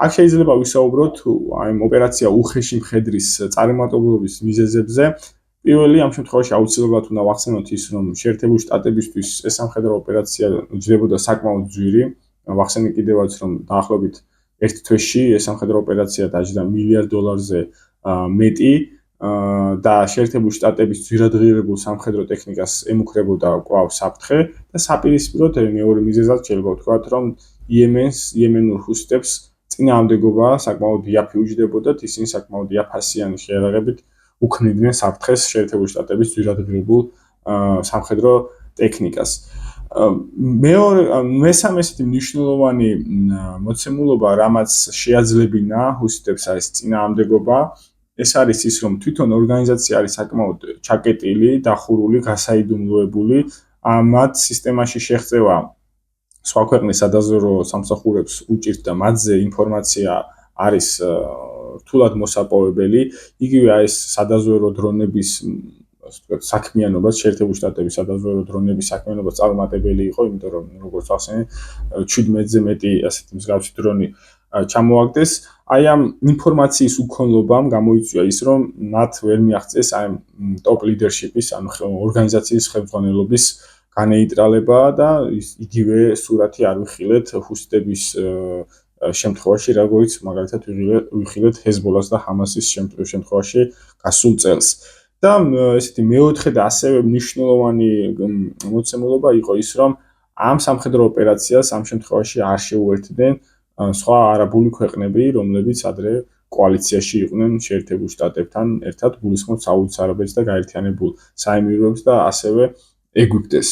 აქ შეიძლება ვისაუბროთ აი ოპერაცია უხეში მხედრის წარუმატებლობის მიზეზებზე. პირველი ამ შემთხვევაში აუცილებლად უნდა ვახსენოთ ის, რომ შეერთებული შტატებისთვის ეს სამხედრო ოპერაცია ჯდებოდა საკმაოდ ძვირი. ვახსენე კიდევაც, რომ დაახლოებით ერთ თვეში ეს სამხედრო ოპერაცია დაჯდა $1 მილიარდზე მეტი და შეერთებული შტატების ძვირადღირებულ სამხედრო ტექნიკას ემუქრებოდა კვლავ საფრთხე და საპირისპიროდ მეორე მიზეზად შეიძლება ვთქვათ, რომ იემენურ ჰუსიტებს წინააღმდეგობა საკმაოდ იაფი უჯდებოდათ, ისინი საკმაოდ იაფასიანი შეერაღებით უქმნიდნენ საფრთხეს შეერთებული შტატების ძვირადღირებულ სამხედრო ტექნიკას. მესამე ესეთი მნიშვნელოვანი მოცემულობა, რამაც შეაძლებინა ჰუსიტებს არის წინააღმდეგობა. ეს არის ის, რომ თვითონ ორგანიზაცია არის საკმაოდ ჩაკეტილი, დახურული, გასაიდუმლოებული. მათ სისტემაში შეღწევა სხვა ქვეყნის სადაზვერვო სამსახურებს უჭირთ და მათზე ინფორმაცია არის რთულად მოსაპოვებელი. იგივე არის სადაზვერვო დრონების საქმიანობას, შეერთებული შტატების სადაზვერვო დრონების საქმიანობას წარუმატებელი იყო, იმიტომ რომ როგორც ახსენე 17-ზე მეტი ასეთი მსგავსი დრონი ჩამოაგდეს. აი ამ ინფორმაციის უქონლობამ გამოიწვია ის, რომ მათ ვერ მიაღწიეს აი ტოპ ლიდერშიპის, ანუ ორგანიზაციის ხელმძღვანელობის განეიტრალება და იგივე სურათი არ ვიხილეთ ჰუსიტების შემთხვევაში, როგორც მაგალითად ვიხილეთ ჰეზბოლას და ჰამასის შემთხვევაში გასულ წელს. და ესეთი მეოთხე და ასევე მნიშვნელოვანი მოცემულობა იყო ის, რომ ამ სამხედრო ოპერაციას ამ შემთხვევაში არ შეუერთდნენ სხვა არაბული ქვეყნები, რომლებიც ადრე კოალიციაში იყვნენ შეერთებულ შტატებთან ერთად, გულისხმობ საუდის არაბეთს და გაერთიანებულ საემიროებს და ასევე ეგვიპტეს.